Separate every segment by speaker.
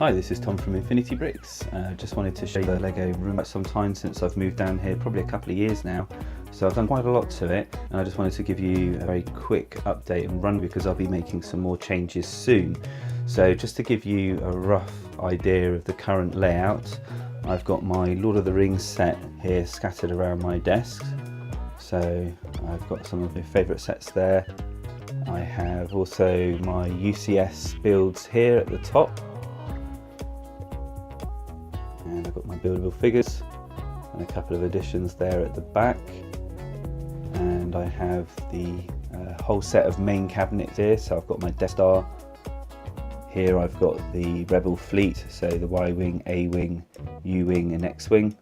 Speaker 1: Hi, this is Tom from Infinity Bricks. Just wanted to show you the Lego room at some time since I've moved down here, probably a couple of years now. So I've done quite a lot to it, and I just wanted to give you a very quick update and run because I'll be making some more changes soon. So just to give you a rough idea of the current layout, I've got my Lord of the Rings set here scattered around my desk. So I've got some of my favourite sets there. I have also my UCS builds here at the top. And I've got my buildable figures and a couple of additions there at the back. And I have the whole set of main cabinets here. So I've got my Death Star. Here I've got the Rebel fleet, so the Y-Wing, A-Wing, U-Wing and X-Wing.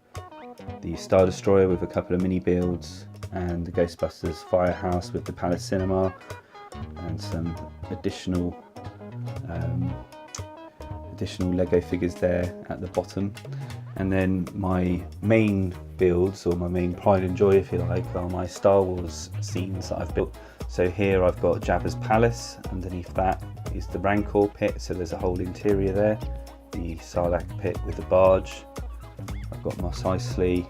Speaker 1: The Star Destroyer with a couple of mini builds, and the Ghostbusters Firehouse with the Palace Cinema, and some additional Lego figures there at the bottom. And then my main builds, or my main pride and joy if you like, are my Star Wars scenes that I've built. So here I've got Jabba's Palace, underneath that is the Rancor pit, so there's a whole interior there. The Sarlacc pit with the barge. I've got Mos Eisley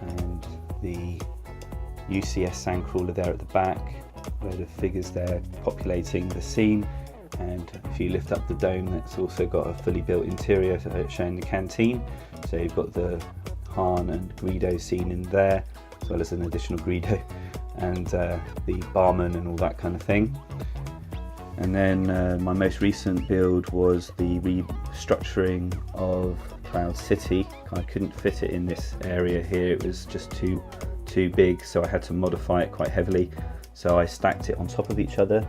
Speaker 1: and the UCS Sandcrawler there at the back. A load of figures there populating the scene. And if you lift up the dome, that's also got a fully built interior showing the canteen. So you've got the Han and Greedo scene in there, as well as an additional Greedo, and the barman and all that kind of thing. And then my most recent build was the restructuring of Cloud City. I couldn't fit it in this area here, it was just too big, so I had to modify it quite heavily. So I stacked it on top of each other.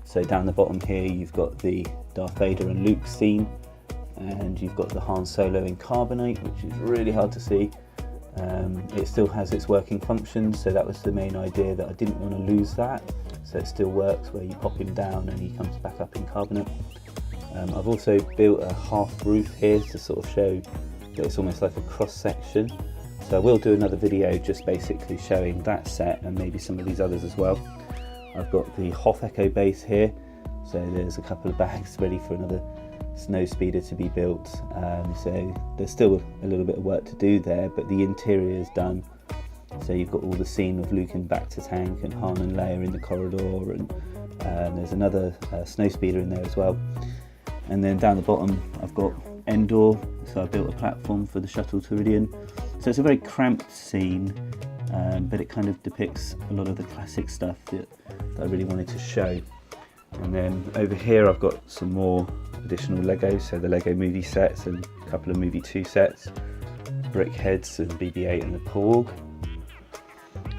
Speaker 1: So down the bottom here you've got the Darth Vader and Luke scene, and you've got the Han Solo in carbonate, which is really hard to see. It still has its working functions, so that was the main idea, that I didn't want to lose that. So it still works where you pop him down and he comes back up in carbonate. I've also built a half roof here to sort of show that it's almost like a cross section. So I will do another video just basically showing that set and maybe some of these others as well. I've got the Hoth Echo base here, so there's a couple of bags ready for another snow speeder to be built. So there's still a little bit of work to do there, but the interior is done. So you've got all the scene of Luke in back to tank and Han and Leia in the corridor, and there's another snow speeder in there as well. And then down the bottom I've got Endor, so I built a platform for the shuttle to Iridian. So it's a very cramped scene, but it kind of depicts a lot of the classic stuff that I really wanted to show. And then over here I've got some more additional Legos, so the Lego movie sets and a couple of movie 2 sets, brick heads and BB-8 and the Porg.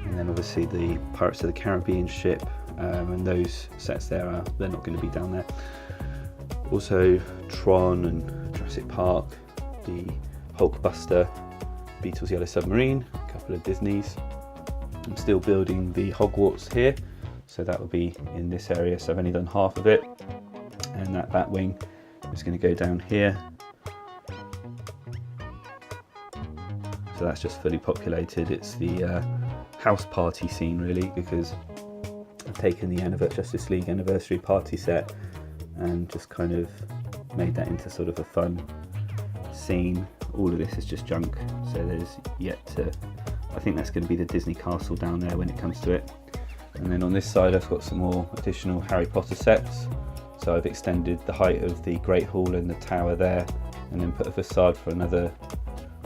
Speaker 1: And then obviously the Pirates of the Caribbean ship, and those sets there they're not going to be down there. Also Tron and Jurassic Park, the Hulkbuster, Beatles Yellow Submarine, a couple of Disneys. I'm still building the Hogwarts here, so that will be in this area, so I've only done half of it. And that Batwing is going to go down here. So that's just fully populated. It's the house party scene really, because I've taken the Justice League anniversary party set and just kind of made that into sort of a fun scene. All of this is just junk, so there's yet to, I think that's going to be the Disney castle down there when it comes to it. And then on this side I've got some more additional Harry Potter sets. So I've extended the height of the Great Hall and the tower there, and then put a facade for another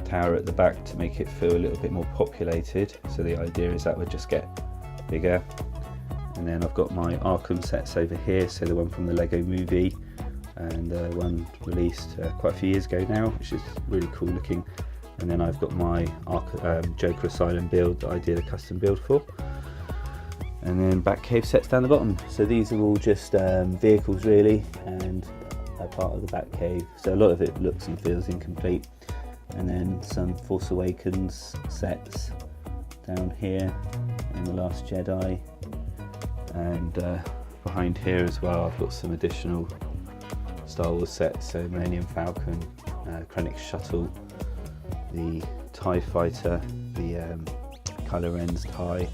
Speaker 1: tower at the back to make it feel a little bit more populated. So the idea is that would just get bigger. And then I've got my Arkham sets over here, so the one from the Lego movie, and one released quite a few years ago now, which is really cool looking. And then I've got my Joker Asylum build that I did a custom build for. And then Batcave sets down the bottom. So these are all just vehicles really, and a part of the Batcave. So a lot of it looks and feels incomplete. And then some Force Awakens sets down here, and The Last Jedi. And behind here as well I've got some additional Star Wars sets, so Millennium Falcon, Krennic Shuttle, the TIE Fighter, the Kylo Ren's TIE,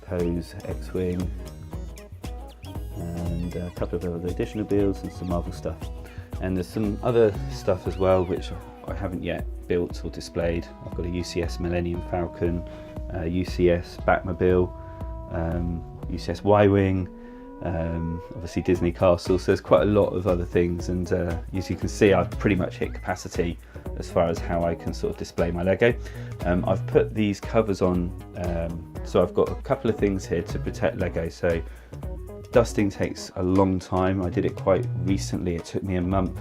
Speaker 1: Poe's X-Wing, and and a couple of other additional builds and some Marvel stuff. And there's some other stuff as well which I haven't yet built or displayed. I've got a UCS Millennium Falcon, UCS Batmobile, UCS Y-Wing, obviously Disney Castle, so there's quite a lot of other things, and as you can see, I've pretty much hit capacity as far as how I can sort of display my Lego. I've put these covers on, so I've got a couple of things here to protect Lego. So dusting takes a long time. I did it quite recently, it took me a month,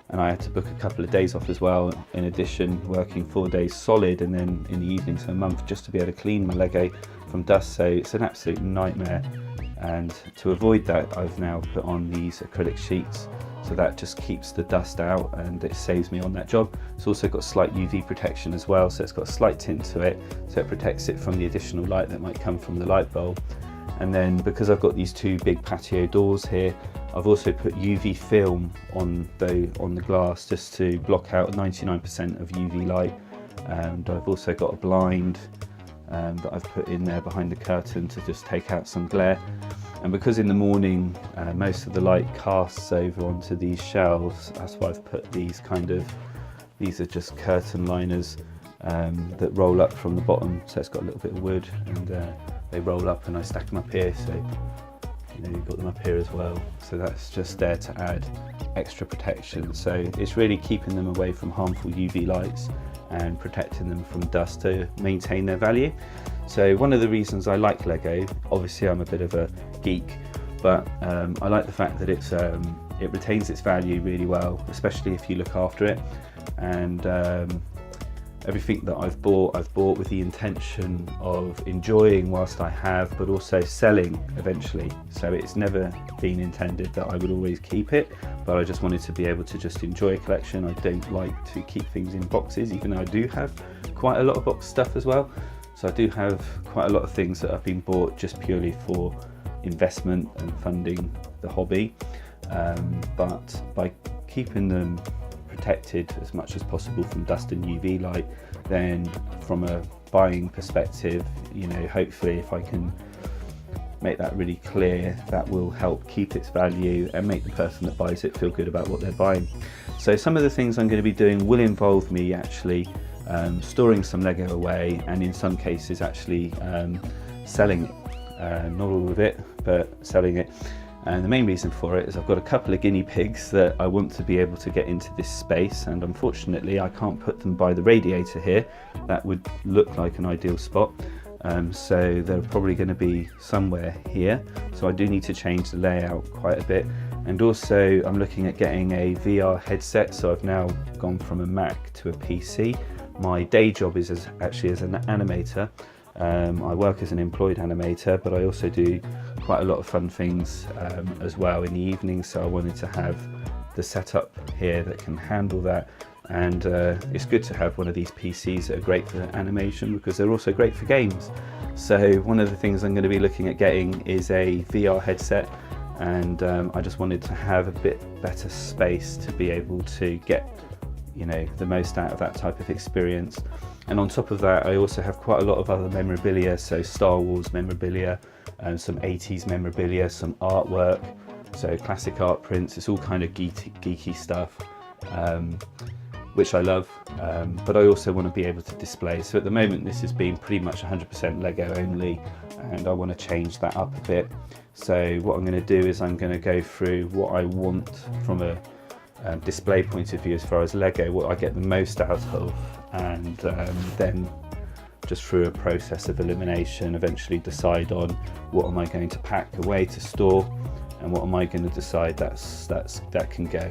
Speaker 1: and I had to book a couple of days off as well, in addition working 4 days solid and then in the evening to a month just to be able to clean my Lego from dust. So it's an absolute nightmare, and to avoid that I've now put on these acrylic sheets, so that just keeps the dust out and it saves me on that job. It's also got slight UV protection as well, so it's got a slight tint to it, so it protects it from the additional light that might come from the light bulb. And then because I've got these two big patio doors here, I've also put UV film on the glass just to block out 99% of UV light. And I've also got a blind that I've put in there behind the curtain to just take out some glare. And because in the morning most of the light casts over onto these shelves, that's why I've put these these are just curtain liners that roll up from the bottom, so it's got a little bit of wood, and they roll up and I stack them up here, so you've got them up here as well. So that's just there to add extra protection. So it's really keeping them away from harmful UV lights and protecting them from dust to maintain their value. So one of the reasons I like Lego, obviously I'm a bit of a geek, but I like the fact that it retains its value really well, especially if you look after it. And everything that I've bought with the intention of enjoying whilst I have, but also selling eventually. So it's never been intended that I would always keep it, but I just wanted to be able to just enjoy a collection. I don't like to keep things in boxes, even though I do have quite a lot of box stuff as well. So I do have quite a lot of things that have been bought just purely for investment and funding the hobby. But by keeping them protected as much as possible from dust and UV light, then from a buying perspective, hopefully if I can make that really clear, that will help keep its value and make the person that buys it feel good about what they're buying. So some of the things I'm going to be doing will involve me actually storing some Lego away, and in some cases actually selling it. Not all of it, but selling it. And the main reason for it is I've got a couple of guinea pigs that I want to be able to get into this space, and unfortunately I can't put them by the radiator here. That would look like an ideal spot. So they're probably going to be somewhere here. So I do need to change the layout quite a bit. And also I'm looking at getting a VR headset. So I've now gone from a Mac to a PC. My day job is actually as an animator. I work as an employed animator, but I also do quite a lot of fun things as well in the evening. So I wanted to have the setup here that can handle that. And it's good to have one of these PCs that are great for animation, because they're also great for games. So one of the things I'm going to be looking at getting is a VR headset, and I just wanted to have a bit better space to be able to get the most out of that type of experience. And on top of that, I also have quite a lot of other memorabilia, so Star Wars memorabilia, some 80s memorabilia, some artwork, so classic art prints. It's all kind of geeky stuff, which I love, but I also want to be able to display. So at the moment this has been pretty much 100% Lego only, and I want to change that up a bit. So what I'm going to do is I'm going to go through what I want from a display point of view as far as Lego, what I get the most out of, and then just through a process of elimination eventually decide on what am I going to pack away to store, and what am I going to decide that can go.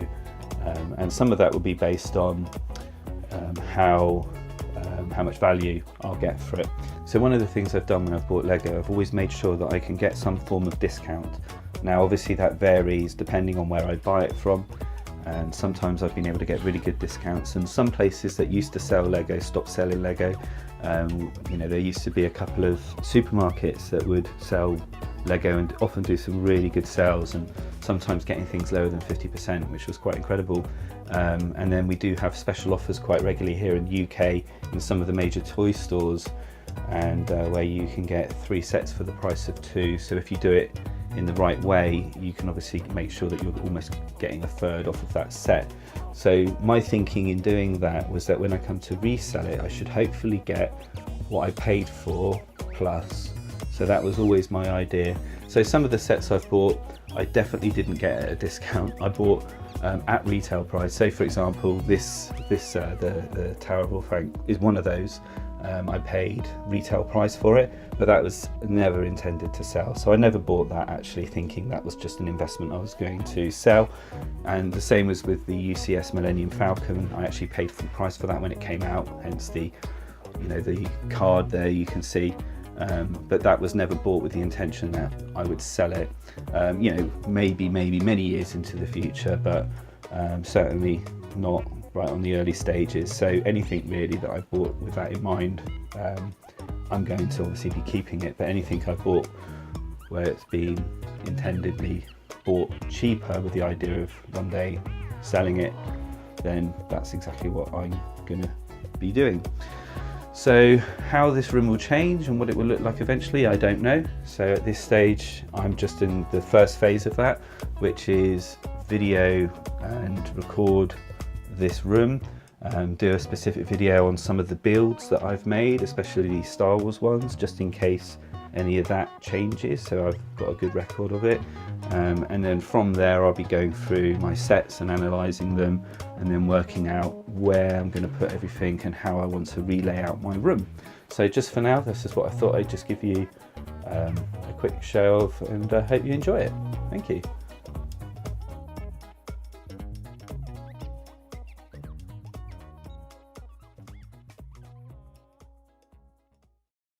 Speaker 1: And some of that will be based on how much value I'll get for it. So one of the things I've done when I've bought Lego, I've always made sure that I can get some form of discount. Now obviously that varies depending on where I buy it from, and sometimes I've been able to get really good discounts, and some places that used to sell Lego stopped selling Lego. There used to be a couple of supermarkets that would sell Lego and often do some really good sales, and sometimes getting things lower than 50%, which was quite incredible. And then we do have special offers quite regularly here in the UK in some of the major toy stores, and where you can get 3 sets for the price of 2. So if you do it in the right way, you can obviously make sure that you're almost getting a third off of that set. So my thinking in doing that was that when I come to resell it, I should hopefully get what I paid for plus. So that was always my idea. So some of the sets I've bought, I definitely didn't get at a discount. I bought at retail price. So for example, the Tower of Orthanc is one of those. I paid retail price for it, but that was never intended to sell. So I never bought that actually thinking that was just an investment I was going to sell. And the same was with the UCS Millennium Falcon. I actually paid full price for that when it came out, hence the, the card there you can see. But that was never bought with the intention that I would sell it, maybe many years into the future, but certainly not right on the early stages. So anything really that I bought with that in mind, I'm going to obviously be keeping it, but anything I bought where it's been intendedly bought cheaper with the idea of one day selling it, then that's exactly what I'm going to be doing. So how this room will change and what it will look like eventually, I don't know. So at this stage, I'm just in the first phase of that, which is video and record this room, do a specific video on some of the builds that I've made, especially the Star Wars ones, just in case any of that changes, so I've got a good record of it. And then from there I'll be going through my sets and analysing them, and then working out where I'm going to put everything and how I want to relay out my room. So just for now, this is what I thought I'd just give you a quick show of, and I hope you enjoy it. Thank you.